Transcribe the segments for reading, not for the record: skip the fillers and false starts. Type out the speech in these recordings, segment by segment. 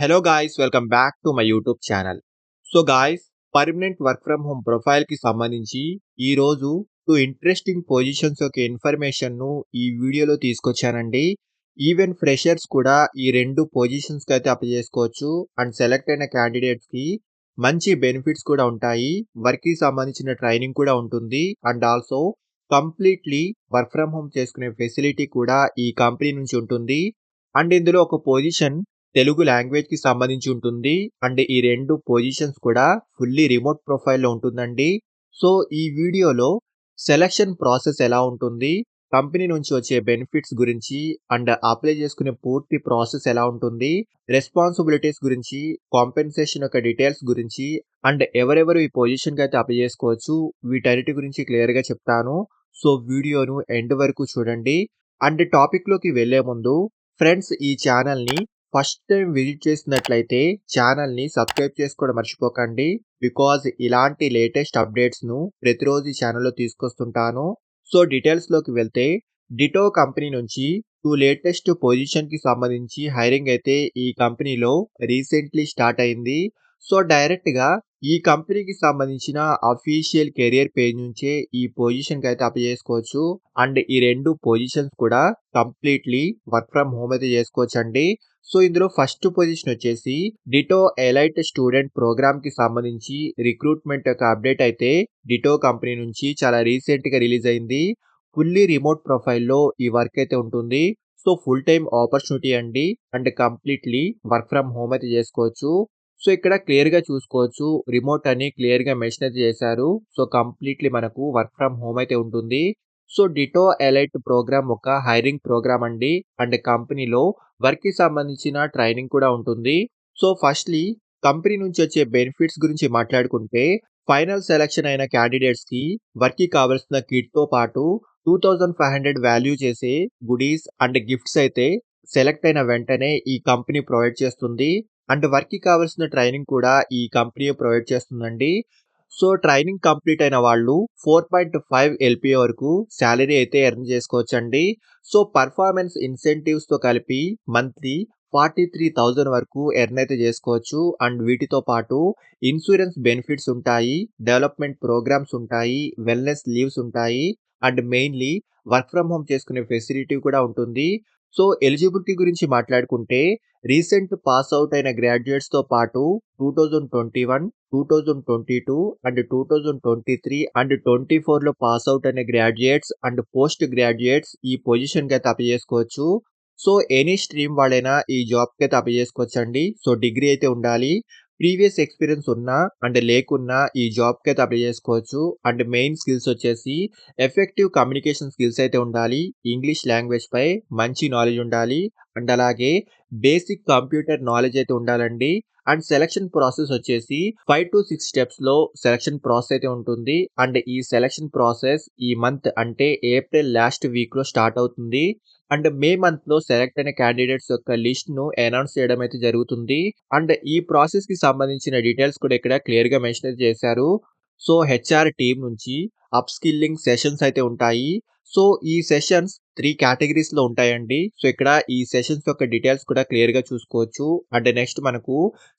Hello guys, welcome back to my YouTube channel. So guys, permanent work from home profile కి సంబంధించి ఈ రోజు two interesting positions యొక్క information ను ఈ వీడియోలో తీసుకొచ్చానండి. ఈవెన్ ఫ్రెషర్స్ కూడా ఈ రెండు పొజిషన్స్ కి అయితే అప్లై చేసుకోవచ్చు. అండ్ సెలెక్ట్ అయిన క్యాండిడేట్స్ కి మంచి బెనిఫిట్స్ కూడా ఉంటాయి. వర్క్ కి సంబంధించిన ట్రైనింగ్ కూడా ఉంటుంది. And also completely work from home చేసుకునే ఫెసిలిటీ కూడా ఈ కంపెనీ నుంచి ఉంటుంది. అండ్ ఇందులో ఒక పొజిషన్ తెలుగు లాంగ్వేజ్ కి సంబంధించి ఉంటుంది. అండ్ ఈ రెండు పొజిషన్స్ కూడా ఫుల్లీ రిమోట్ ప్రొఫైల్లో ఉంటుందండి. సో ఈ వీడియోలో సెలక్షన్ ప్రాసెస్ ఎలా ఉంటుంది, కంపెనీ నుంచి వచ్చే బెనిఫిట్స్ గురించి, అండ్ అప్లై చేసుకునే పూర్తి ప్రాసెస్ ఎలా ఉంటుంది, రెస్పాన్సిబిలిటీస్ గురించి, కాంపెన్సేషన్ యొక్క డీటెయిల్స్ గురించి, అండ్ ఎవరెవరు ఈ పొజిషన్ కి అయితే అప్లై చేసుకోవచ్చు, వీటన్నిటి గురించి క్లియర్ గా చెప్తాను. సో వీడియోను ఎండ్ వరకు చూడండి. అండ్ టాపిక్ లోకి వెళ్లే ముందు ఫ్రెండ్స్, ఈ ఛానల్ ని ఫస్ట్ టైం విజిట్ చేసినట్లయితే ఛానల్ ని సబ్స్క్రైబ్ చేసుకోవడం మర్చిపోకండి. బికాజ్ ఇలాంటి లేటెస్ట్ అప్డేట్స్ ను ప్రతిరోజు ఈ ఛానల్లో తీసుకొస్తుంటాను. సో డీటెయిల్స్ లోకి వెళ్తే, డిటో కంపెనీ నుంచి టూ లేటెస్ట్ పొజిషన్ కి సంబంధించి హైరింగ్ అయితే ఈ కంపెనీలో రీసెంట్లీ స్టార్ట్ అయింది. సో డైరెక్ట్ గా ఈ కంపెనీకి సంబంధించిన అఫీషియల్ కెరియర్ పేజ్ నుంచే ఈ పొజిషన్ కి అయితే అప్లై చేసుకోవచ్చు. అండ్ ఈ రెండు పొజిషన్స్ కూడా కంప్లీట్లీ వర్క్ ఫ్రమ్ హోమ్ అయితే చేసుకోవచ్చండి. సో ఇందులో ఫస్ట్ పొజిషన్ వచ్చేసి డిటో ఎలైట్ స్టూడెంట్ ప్రోగ్రామ్ కి సంబంధించి రిక్రూట్మెంట్ యొక్క అప్డేట్ అయితే డిటో కంపెనీ నుంచి చాలా రీసెంట్ గా రిలీజ్ అయింది. ఫుల్లీ రిమోట్ ప్రొఫైల్లో ఈ వర్క్ అయితే ఉంటుంది. సో ఫుల్ టైం ఆపర్చునిటీ అండి. And completely work from home అయితే చేసుకోవచ్చు. సో ఇక్కడ క్లియర్ గా చూసుకోవచ్చు, రిమోట్ అని క్లియర్ గా మెన్షన్ అయితే చేశారు. సో కంప్లీట్లీ మనకు వర్క్ ఫ్రమ్ హోమ్ అయితే ఉంటుంది. సో డిటో ఎలైట్ ప్రోగ్రామ్ ఒక హైరింగ్ ప్రోగ్రామ్ అండి. అండ్ కంపెనీలో వర్క్ కి సంబంధించిన ట్రైనింగ్ కూడా ఉంటుంది. సో ఫస్ట్లీ కంపెనీ నుంచి వచ్చే బెనిఫిట్స్ గురించి మాట్లాడుకుంటే, ఫైనల్ సెలక్షన్ అయిన క్యాండిడేట్స్ కి వర్క్ కి కావాల్సిన కిట్ తో పాటు 2500 వాల్యూ చేసే గుడీస్ అండ్ గిఫ్ట్స్ అయితే సెలెక్ట్ అయిన వెంటనే ఈ కంపెనీ ప్రొవైడ్ చేస్తుంది. అండ్ వర్క్ కి కావాల్సిన ట్రైనింగ్ కూడా ఈ కంపెనీ ప్రొవైడ్ చేస్తుందండి. సో ట్రైనింగ్ కంప్లీట్ అయిన వాళ్ళు 4.5 ఎల్పిఏ వరకు శాలరీ అయితే ఎర్న్ చేసుకోవచ్చండి. సో పర్ఫార్మెన్స్ ఇన్సెంటివ్స్ తో కలిపి మంత్లీ 43,000 వరకు ఎర్న్ అయితే చేసుకోవచ్చు. అండ్ వీటితో పాటు ఇన్సూరెన్స్ బెనిఫిట్స్ ఉంటాయి, డెవలప్మెంట్ ప్రోగ్రామ్స్ ఉంటాయి, వెల్నెస్ లీవ్స్ ఉంటాయి, and mainly work from home చేసుకునే ఫెసిలిటీ కూడా ఉంటుంది. సో ఎలిజిబిలిటీ గురించి మాట్లాడుకుంటే, రీసెంట్ పాస్ అవుట్ అయిన గ్రాడ్యుయేట్స్ తో పాటు 2021, 2022 అండ్ 2023 అండ్ 24 లో పాస్ అవుట్ అయిన గ్రాడ్యుయేట్స్ అండ్ పోస్ట్ గ్రాడ్యుయేట్స్ ఈ పొజిషన్ కి అయితే అప్లై చేసుకోవచ్చు. సో ఎనీ స్ట్రీమ్ వాళ్ళైనా ఈ జాబ్ కి అయితే అప్లై చేసుకోవచ్చండి. సో డిగ్రీ అయితే ఉండాలి, ప్రీవియస్ ఎక్స్పీరియన్స్ ఉన్నా అండ్ లేకున్నా ఈ జాబ్ కి అయితే అప్లై చేసుకోవచ్చు. అండ్ మెయిన్ స్కిల్స్ వచ్చేసి ఎఫెక్టివ్ కమ్యూనికేషన్ స్కిల్స్ అయితే ఉండాలి, ఇంగ్లీష్ లాంగ్వేజ్ పై మంచి నాలెడ్జ్ ఉండాలి, అండ్ అలాగే బేసిక్ కంప్యూటర్ నాలెడ్జ్ అయితే ఉండాలండి. అండ్ సెలక్షన్ ప్రాసెస్ వచ్చేసి 5 to 6 స్టెప్స్ లో సెలక్షన్ ప్రాసెస్ అయితే ఉంటుంది. అండ్ ఈ సెలక్షన్ ప్రాసెస్ ఈ మంత్ అంటే ఏప్రిల్ లాస్ట్ వీక్ లో స్టార్ట్ అవుతుంది. అండ్ మే మంత్ లో సెలెక్ట్ అయిన క్యాండిడేట్స్ యొక్క లిస్ట్ ను అనౌన్స్ చేయడం అయితే జరుగుతుంది. అండ్ ఈ ప్రాసెస్ కి సంబంధించిన డీటెయిల్స్ కూడా ఇక్కడ క్లియర్ గా మెన్షన్ చేశారు. సో హెచ్ఆర్ టీమ్ నుంచి అప్ స్కిల్లింగ్ సెషన్స్ అయితే ఉంటాయి. సో ఈ సెషన్స్ 3 కేటగిరీస్ లో ఉంటాయండి. సో ఇక్కడ ఈ సెషన్స్ యొక్క డీటెయిల్స్ కూడా క్లియర్ గా చూసుకోవచ్చు. అండ్ నెక్స్ట్ మనకు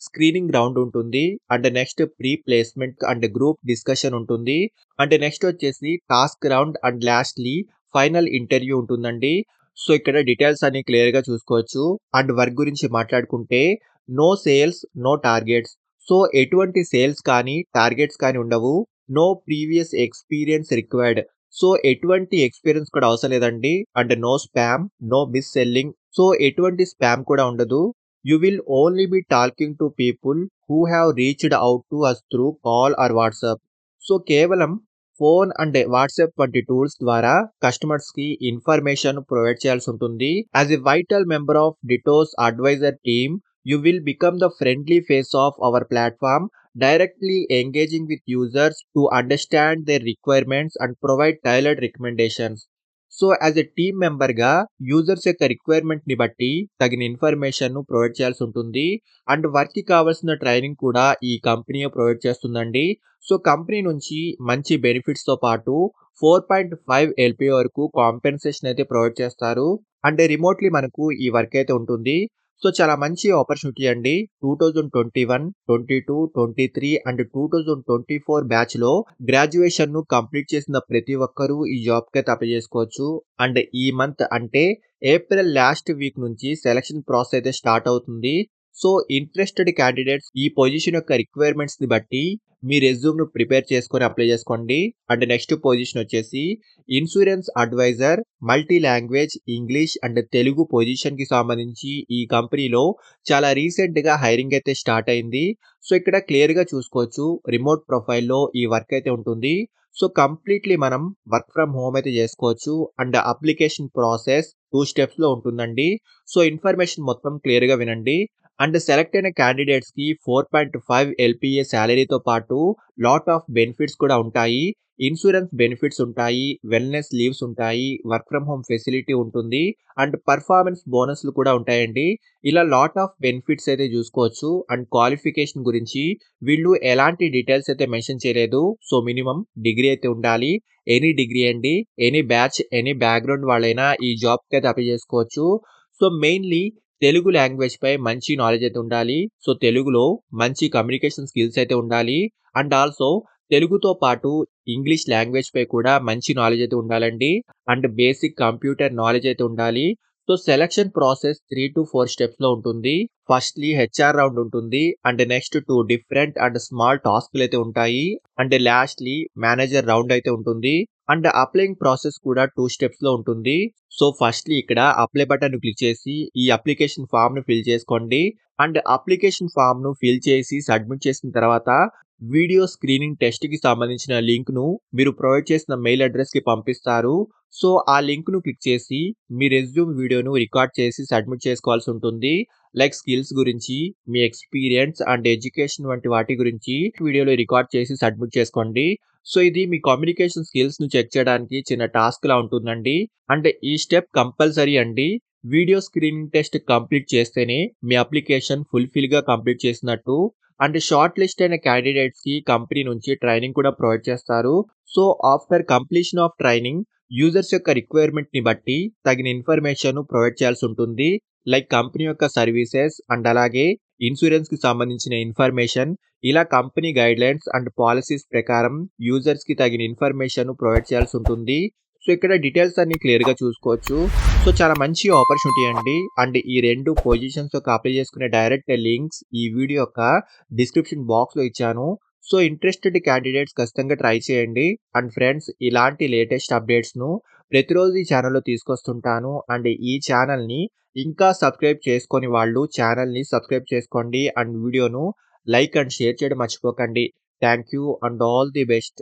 స్క్రీనింగ్ రౌండ్ ఉంటుంది. And next pre placement and group discussion ఉంటుంది. అండ్ నెక్స్ట్ వచ్చేసి task round and lastly final interview ఉంటుందండి. సో ఇక్కడ డీటెయిల్స్ అన్ని క్లియర్ గా చూసుకోవచ్చు. అండ్ వర్క్ గురించి మాట్లాడుకుంటే, no sales, no targets. So ఎటువంటి సేల్స్ కానీ టార్గెట్స్ కానీ ఉండవు. No previous experience required. So ఎటువంటి ఎక్స్పీరియన్స్ కూడా అవసరం లేదండి. And no spam, no mis selling. So ఎటువంటి స్పామ్ కూడా ఉండదు. You will only be talking to people who have reached out to us through call or WhatsApp. So కేవలం phone and WhatsApp వంటి tools ద్వారా customers కి information provide చేయాల్సి ఉంటుంది. As a vital member of Ditto's advisor team, you will become the friendly face of our platform, directly engaging with users to understand their requirements and provide tailored recommendations. So as a team member గా users యొక్క requirement ని బట్టి తగిన information ను provide చేయాల్సి ఉంటుంది. And work కి కావాల్సిన ట్రైనింగ్ కూడా ఈ కంపెనీ ప్రొవైడ్ చేస్తుందండి. సో కంపెనీ నుంచి మంచి బెనిఫిట్స్ తో పాటు 4.5 ఎల్పిఏ వరకు కాంపెన్సేషన్ అయితే ప్రొవైడ్ చేస్తారు. అండ్ రిమోట్లీ మనకు ఈ వర్క్ అయితే ఉంటుంది. సో చాలా మంచి ఆపర్చునిటీ అండి. 2021, 22, 23 అండ్ 2024 బ్యాచ్‌లో గ్రాడ్యుయేషన్‌ను కంప్లీట్ చేసిన ప్రతి ఒక్కరూ ఈ జాబ్‌కైతే అప్లై చేసుకోవచ్చు. అండ్ ఈ మంత్ అంటే ఏప్రిల్ లాస్ట్ వీక్ నుంచి సెలక్షన్ ప్రాసెస్ అయితే స్టార్ట్ అవుతుంది. సో ఇంట్రెస్టెడ్ క్యాండిడేట్స్ ఈ పొజిషన్ యొక్క రిక్వైర్మెంట్స్‌ని బట్టి మీ రెజ్యూమ్‌ను ప్రిపేర్ చేసుకొని అప్లై చేసుకోండి. అండ్ నెక్స్ట్ పొజిషన్ వచ్చేసి insurance advisor multi language English and Telugu పొజిషన్‌కి సంబంధించి ఈ కంపెనీలో చాలా రీసెంట్‌గా హైరింగ్ అయితే స్టార్ట్ అయింది. సో ఇక్కడ క్లియర్‌గా చూసుకోవచ్చు. రిమోట్ ప్రొఫైల్‌లో ఈ వర్క్ అయితే ఉంటుంది. సో కంప్లీట్‌లీ మనం వర్క్ ఫ్రమ్ హోమ్ అయితే చేసుకోవచ్చు. అండ్ అప్లికేషన్ ప్రాసెస్ 2 స్టెప్స్‌లో ఉంటుందండి. సో ఇన్ఫర్మేషన్ మొత్తం క్లియర్‌గా వినండి. అండ్ సెలెక్ట్ అయిన క్యాండిడేట్స్‌కి 4.5 ఎల్‌పీఏ సాలరీతో పాటు లాట్ ఆఫ్ బెనిఫిట్స్ కూడా ఉంటాయి. ఇన్సూరెన్స్ బెనిఫిట్స్ ఉంటాయి. వెల్‌నెస్ లీవ్స్ ఉంటాయి. వర్క్ ఫ్రమ్ హోమ్ ఫెసిలిటీ ఉంటుంది. అండ్ పర్ఫార్మెన్స్ బోనస్‌లు కూడా ఉంటాయండి. ఇలా లాట్ ఆఫ్ బెనిఫిట్స్ అయితే చూసుకోవచ్చు. అండ్ క్వాలిఫికేషన్ గురించి వీళ్ళు ఎలాంటి డీటెయిల్స్ అయితే మెన్షన్ చేయలేదు. సో మినిమమ్ డిగ్రీ అయితే ఉండాలి. ఎనీ డిగ్రీ అండి. ఎనీ బ్యాచ్, ఎనీ బ్యాక్‌గ్రౌండ్ వాళ్ళైనా ఈ జాబ్‌కి అయితే అప్లై చేసుకోవచ్చు. సో మెయిన్‌లీ తెలుగు లాంగ్వేజ్ పై మంచి నాలెడ్జ్ అయితే ఉండాలి. సో తెలుగులో మంచి కమ్యూనికేషన్ స్కిల్స్ అయితే ఉండాలి. అండ్ ఆల్సో తెలుగుతో పాటు ఇంగ్లీష్ లాంగ్వేజ్ పై కూడా మంచి నాలెడ్జ్ అయితే ఉండాలండి. అండ్ బేసిక్ కంప్యూటర్ నాలెడ్జ్ అయితే ఉండాలి. సో సెలక్షన్ ప్రాసెస్ 3-4 స్టెప్స్‌లో ఉంటుంది. ఫస్ట్‌లీ హెచ్ఆర్ రౌండ్ ఉంటుంది. And next 2 different and small టాస్క్‌లు అయితే ఉంటాయి. అండ్ లాస్ట్‌లీ మేనేజర్ రౌండ్ అయితే ఉంటుంది. అండ్ అప్లయింగ్ ప్రాసెస్ కూడా 2 స్టెప్స్‌లో ఉంటుంది. సో ఫస్ట్‌లీ ఇక్కడ అప్లై బటన్‌ని క్లిక్ చేసి ఈ అప్లికేషన్ ఫార్మ్‌ని ఫిల్ చేసుకోండి. అండ్ అప్లికేషన్ ఫార్మ్‌ను ఫిల్ చేసి సబ్మిట్ చేసిన తర్వాత వీడియో స్క్రీనింగ్ టెస్ట్‌కి సంబంధించిన లింక్‌ను మీరు ప్రొవైడ్ చేసిన మెయిల్ అడ్రెస్‌కి పంపిస్తారు. సో ఆ లింక్‌ను క్లిక్ చేసి మీ రెజ్యూమ్ వీడియోను రికార్డ్ చేసి సబ్మిట్ చేసుకోవాల్సి ఉంటుంది. లైక్ స్కిల్స్ గురించి, మీ ఎక్స్‌పీరియన్స్ అండ్ ఎడ్యుకేషన్ వంటి వాటి గురించి వీడియోలో రికార్డ్ చేసి సబ్మిట్ చేసుకోండి. సో ఇది మీ కమ్యూనికేషన్ స్కిల్స్‌ను చెక్ చేయడానికి చిన్న టాస్క్‌లా ఉంటుందండి. అంటే ఈ స్టెప్ కంపల్సరీ అండి. వీడియో స్క్రీనింగ్ టెస్ట్ కంప్లీట్ చేస్తేనే మీ అప్లికేషన్ ఫుల్‌ఫిల్‌గా కంప్లీట్ చేసినట్టు. అండ్ షార్ట్ లిస్ట్ అయిన క్యాండిడేట్స్‌కి కంపెనీ నుంచి ట్రైనింగ్ కూడా ప్రొవైడ్ చేస్తారు. So after completion of training users యొక్క రిక్వైర్మెంట్‌ని బట్టి తగిన ఇన్ఫర్మేషన్ ప్రొవైడ్ చేయాల్సి ఉంటుంది. లైక్ కంపెనీ యొక్క సర్వీసెస్ అండ్ అలాగే ఇన్సూరెన్స్‌కి సంబంధించిన ఇన్ఫర్మేషన్ ఇలా కంపెనీ గైడ్‌లైన్స్ అండ్ పాలిసీస్ ప్రకారం యూజర్స్‌కి తగిన ఇన్ఫర్మేషన్ ప్రొవైడ్ చేయాల్సి ఉంటుంది. సో ఇక్కడ డీటెయిల్స్ అన్ని క్లియర్‌గా చూసుకోవచ్చు. సో చాలా మంచి ఆపర్చునిటీ అండి. అండ్ ఈ 2 పొజిషన్స్ యొక్క అప్లై చేసుకునే డైరెక్ట్ లింక్స్ ఈ వీడియో యొక్క డిస్క్రిప్షన్ బాక్స్‌లో ఇచ్చాను. సో ఇంట్రెస్టెడ్ క్యాండిడేట్స్ ఖచ్చితంగా ట్రై చేయండి. అండ్ ఫ్రెండ్స్ ఇలాంటి లేటెస్ట్ అప్డేట్స్‌ను ప్రతిరోజు ఈ ఛానెల్‌లో తీసుకొస్తుంటాను. అండ్ ఈ ఛానెల్‌ని ఇంకా సబ్స్క్రైబ్ చేసుకోని వాళ్ళు ఛానెల్‌ని సబ్స్క్రైబ్ చేసుకోండి. అండ్ వీడియోను లైక్ అండ్ షేర్ చేయడం మర్చిపోకండి. Thank you and all the best.